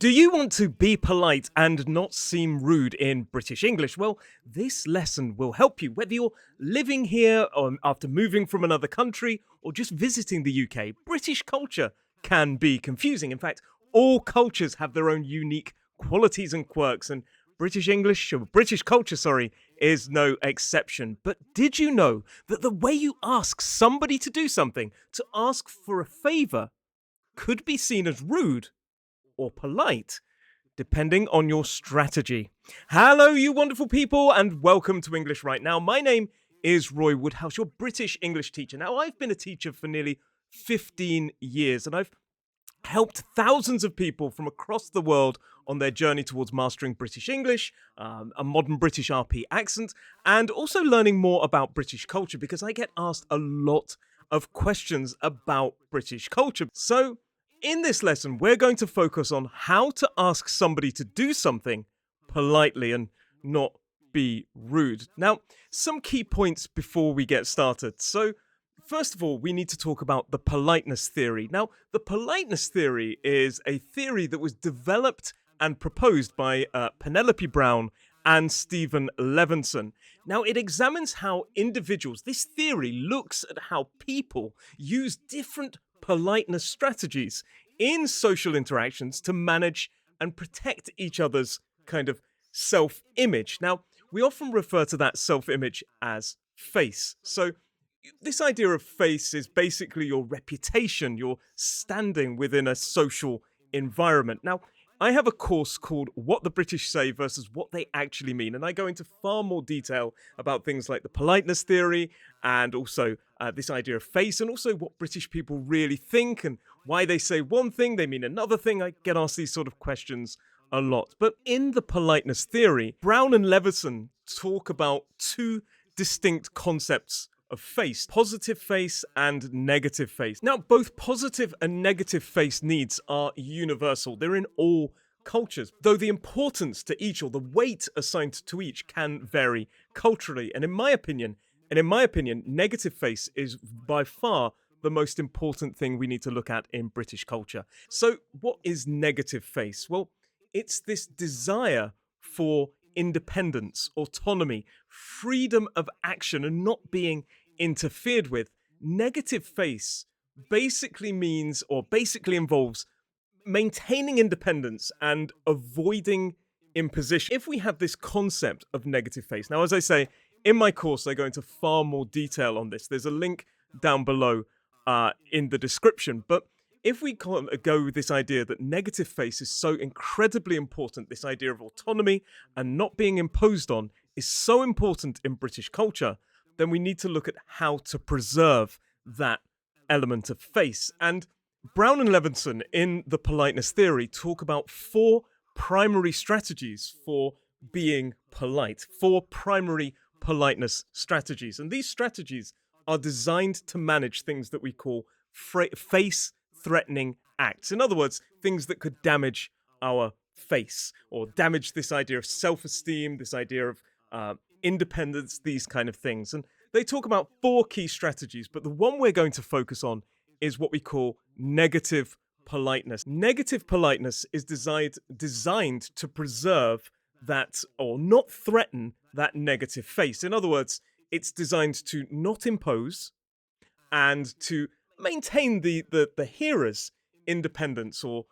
Do you want to be polite and not seem rude in British English? Well, this lesson will help you, whether you're living here after moving from another country or just visiting the UK. British culture can be confusing. In fact, all cultures have their own unique qualities and quirks, and British culture, is no exception. But did you know that the way you ask somebody to do something, to ask for a favour, could be seen as rude or polite, depending on your strategy? Hello, you wonderful people, and welcome to English Right Now. My name is Roy Woodhouse, your British English teacher. Now, I've been a teacher for nearly 15 years, and I've helped thousands of people from across the world on their journey towards mastering British English, a modern British RP accent, and also learning more about British culture, because I get asked a lot of questions about British culture. So, in this lesson, we're going to focus on how to ask somebody to do something politely and not be rude. Now, some key points before we get started. So, first of all, we need to talk about the politeness theory. Now, the politeness theory is a theory that was developed and proposed by Penelope Brown and Stephen Levinson. Now, it examines how individuals, this theory looks at how people use different politeness strategies in social interactions to manage and protect each other's kind of self-image. Now, we often refer to that self-image as face. So this idea of face is basically your reputation, your standing within a social environment. Now, I have a course called What the British Say versus What They Actually Mean, and I go into far more detail about things like the politeness theory and also this idea of face, and also what British people really think and why they say one thing, they mean another thing. I get asked these sort of questions a lot. But in the politeness theory, Brown and Levinson talk about two distinct concepts of face: positive face and negative face. Now, both positive and negative face needs are universal. They're in all cultures, though the importance to each, or the weight assigned to each, can vary culturally. And in my opinion, negative face is by far the most important thing we need to look at in British culture. So what is negative face? Well, it's this desire for independence, autonomy, freedom of action, and not being interfered with. Negative face basically involves maintaining independence and avoiding imposition. If we have this concept of negative face, now, as I say, in my course, I go into far more detail on this. There's a link down below in the description. But if we go with this idea that negative face is so incredibly important, this idea of autonomy and not being imposed on is so important in British culture, then we need to look at how to preserve that element of face. And Brown and Levinson in the politeness theory talk about four primary strategies for being polite, four primary politeness strategies. And these strategies are designed to manage things that we call face-threatening acts. In other words, things that could damage our face or damage this idea of self-esteem, this idea of independence, these kind of things. And they talk about four key strategies, but the one we're going to focus on is what we call negative politeness. Negative politeness is designed to preserve that, or not threaten that negative face. In other words, it's designed to not impose and to maintain the hearer's independence or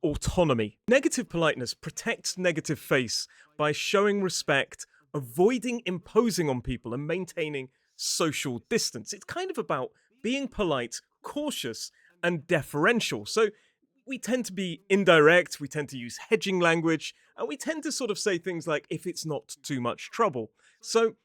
autonomy. Negative politeness protects negative face by showing respect, avoiding imposing on people, and maintaining social distance. It's kind of about being polite, cautious, and deferential. So we tend to be indirect, we tend to use hedging language, and we tend to sort of say things like, if it's not too much trouble. So,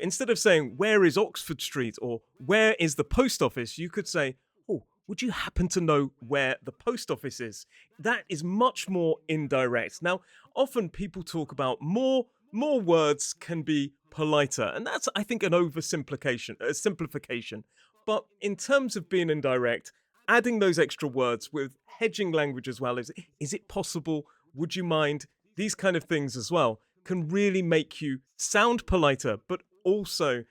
instead of saying, where is Oxford Street, or where is the post office, you could say, oh, would you happen to know where the post office is? That is much more indirect. Now, often people talk about more words can be politer, and that's, I think, an oversimplification, a simplification. But in terms of being indirect, adding those extra words with hedging language as well, is it possible? Would you mind? These kind of things as well can really make you sound politer, but also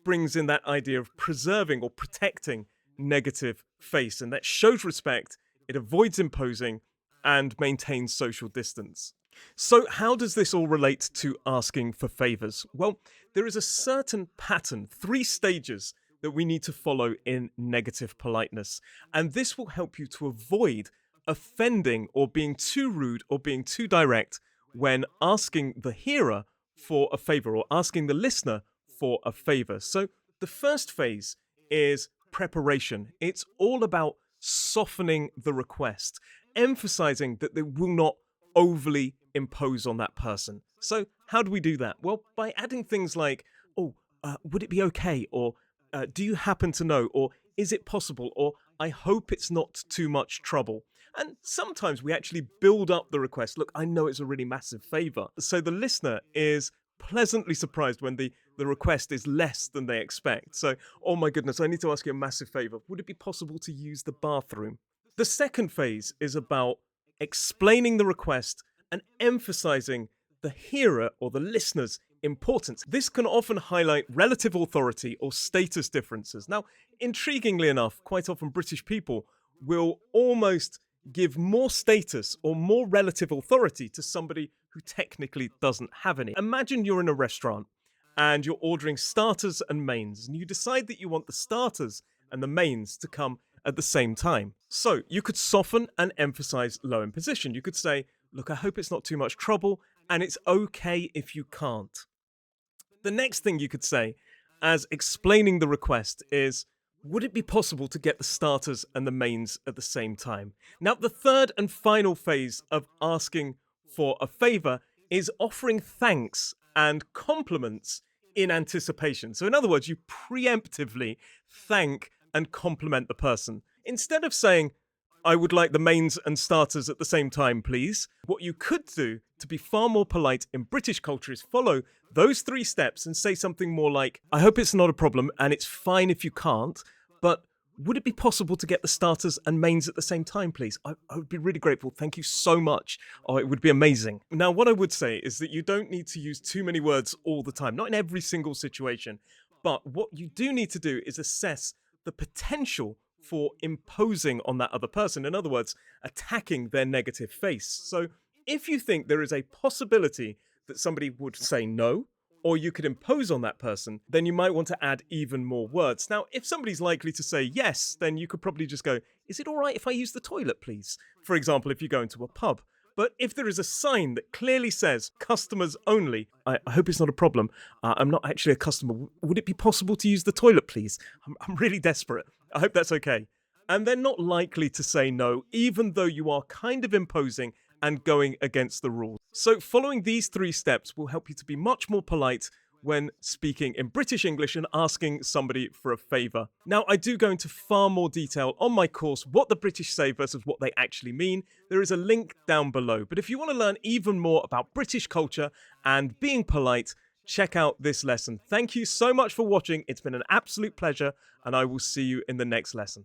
brings in that idea of preserving or protecting negative face, and that shows respect, it avoids imposing, and maintain social distance. So, how does this all relate to asking for favours? Well, there is a certain pattern, 3 stages that we need to follow in negative politeness. And this will help you to avoid offending or being too rude or being too direct when asking the hearer for a favour or asking the listener for a favour. So, the first phase is preparation. It's all about softening the request, emphasizing that they will not overly impose on that person. So, how do we do that? Well, by adding things like, oh, would it be okay? Or do you happen to know? Or is it possible? Or I hope it's not too much trouble. And sometimes we actually build up the request. Look, I know it's a really massive favor. So the listener is pleasantly surprised when the request is less than they expect. So, oh my goodness, I need to ask you a massive favor. Would it be possible to use the bathroom? The second phase is about explaining the request and emphasizing the hearer or the listener's importance. This can often highlight relative authority or status differences. Now, intriguingly enough, quite often British people will almost give more status or more relative authority to somebody who technically doesn't have any. Imagine you're in a restaurant and you're ordering starters and mains, and you decide that you want the starters and the mains to come at the same time. So you could soften and emphasize low in position. You could say, look, I hope it's not too much trouble, and it's okay if you can't. The next thing you could say, as explaining the request, is, would it be possible to get the starters and the mains at the same time? Now, the third and final phase of asking for a favor is offering thanks and compliments in anticipation. So in other words, you preemptively thank and compliment the person. Instead of saying, I would like the mains and starters at the same time, please, what you could do to be far more polite in British culture is follow those 3 steps and say something more like, I hope it's not a problem and it's fine if you can't, but would it be possible to get the starters and mains at the same time, please? I would be really grateful. Thank you so much. Oh, it would be amazing. Now, what I would say is that you don't need to use too many words all the time, not in every single situation. But what you do need to do is assess the potential for imposing on that other person. In other words, attacking their negative face. So if you think there is a possibility that somebody would say no, or you could impose on that person, then you might want to add even more words. Now, if somebody's likely to say yes, then you could probably just go, is it all right if I use the toilet, please? For example, if you go into a pub. But if there is a sign that clearly says customers only, I hope it's not a problem. I'm not actually a customer. Would it be possible to use the toilet, please? I'm really desperate. I hope that's okay. And they're not likely to say no, even though you are kind of imposing and going against the rules. So following these 3 steps will help you to be much more polite when speaking in British English and asking somebody for a favour. Now, I do go into far more detail on my course, what the British say versus what they actually mean. There is a link down below. But if you want to learn even more about British culture and being polite, check out this lesson. Thank you so much for watching. It's been an absolute pleasure, and I will see you in the next lesson.